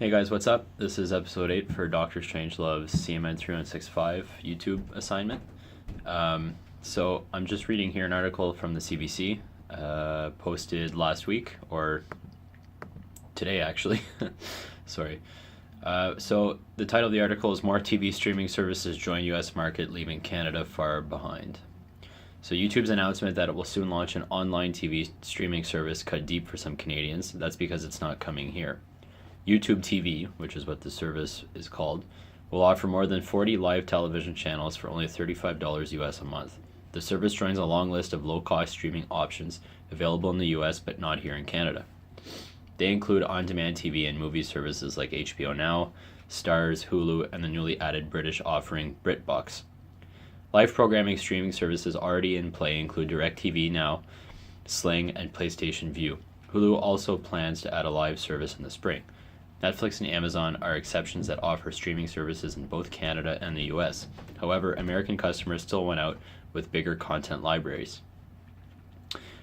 Hey guys, what's up? This is episode 8 for Doctor Strangelove's CMN 3165 YouTube assignment. So I'm just reading here an article from the CBC posted last week, or today actually. Sorry. So the title of the article is More TV Streaming Services Join US Market, Leaving Canada Far Behind. So YouTube's announcement that it will soon launch an online TV streaming service cut deep for some Canadians. That's because it's not coming here. YouTube TV, which is what the service is called, will offer more than 40 live television channels for only $35 US a month. The service joins a long list of low-cost streaming options available in the US but not here in Canada. They include on-demand TV and movie services like HBO Now, Starz, Hulu, and the newly added British offering BritBox. Live programming streaming services already in play include DirecTV Now, Sling, and PlayStation Vue. Hulu also plans to add a live service in the spring. Netflix and Amazon are exceptions that offer streaming services in both Canada and the US. However, American customers still went out with bigger content libraries.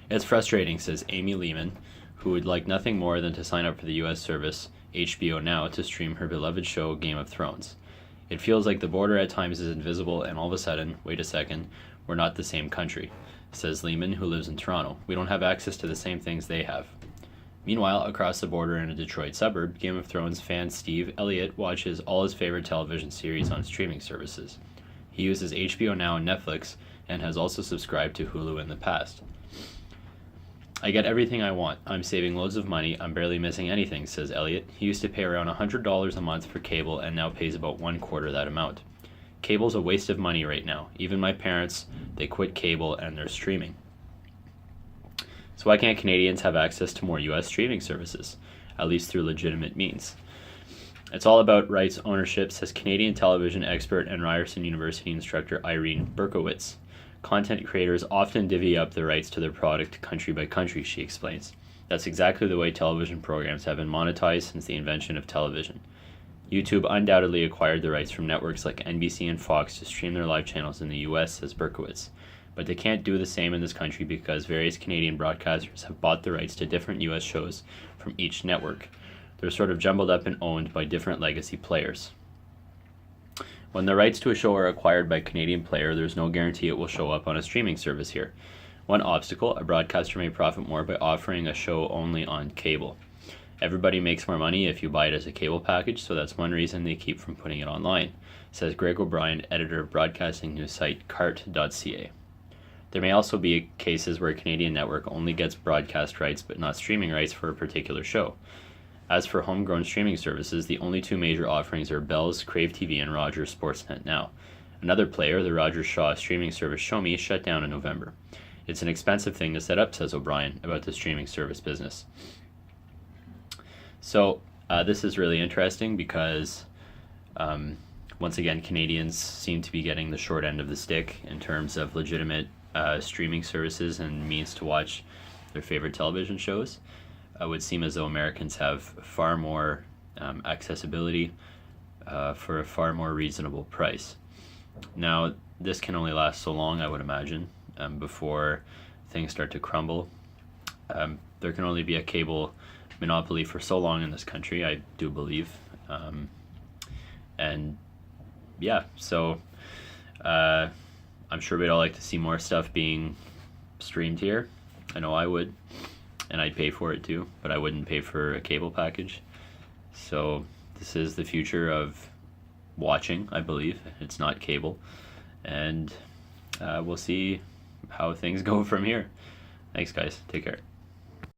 It's frustrating, says Amy Lehman, who would like nothing more than to sign up for the US service HBO Now to stream her beloved show Game of Thrones. It feels like the border at times is invisible and all of a sudden, wait a second, we're not the same country, says Lehman, who lives in Toronto. We don't have access to the same things they have. Meanwhile, across the border in a Detroit suburb, Game of Thrones fan Steve Elliott watches all his favorite television series on streaming services. He uses HBO Now and Netflix and has also subscribed to Hulu in the past. I get everything I want. I'm saving loads of money. I'm barely missing anything, says Elliott. He used to pay around $100 a month for cable and now pays about 1/4 that amount. Cable's a waste of money right now. Even my parents, they quit cable and they're streaming. So why can't Canadians have access to more US streaming services, at least through legitimate means? It's all about rights ownership, says Canadian television expert and Ryerson University instructor Irene Berkowitz. Content creators often divvy up the rights to their product country by country, she explains. That's exactly the way television programs have been monetized since the invention of television. YouTube undoubtedly acquired the rights from networks like NBC and Fox to stream their live channels in the US, says Berkowitz. But they can't do the same in this country because various Canadian broadcasters have bought the rights to different US shows from each network. They're sort of jumbled up and owned by different legacy players. When the rights to a show are acquired by a Canadian player, there's no guarantee it will show up on a streaming service here. One obstacle, a broadcaster may profit more by offering a show only on cable. Everybody makes more money if you buy it as a cable package, so that's one reason they keep from putting it online, says Greg O'Brien, editor of broadcasting news site cart.ca. There may also be cases where a Canadian network only gets broadcast rights but not streaming rights for a particular show. As for homegrown streaming services, the only two major offerings are Bell's Crave TV and Rogers Sportsnet Now. Another player, the Rogers Shaw streaming service Show Me, shut down in November. It's an expensive thing to set up, says O'Brien, about the streaming service business. So this is really interesting because once again, Canadians seem to be getting the short end of the stick in terms of legitimate streaming services and means to watch their favorite television shows. It would seem as though Americans have far more accessibility for a far more reasonable price. Now, this can only last so long, I would imagine, before things start to crumble. There can only be a cable monopoly for so long in this country, I do believe. And yeah, so I'm sure we'd all like to see more stuff being streamed here. I know I would, and I'd pay for it too, but I wouldn't pay for a cable package. So this is the future of watching, I believe. It's not cable. And we'll see how things go from here. Thanks, guys. Take care.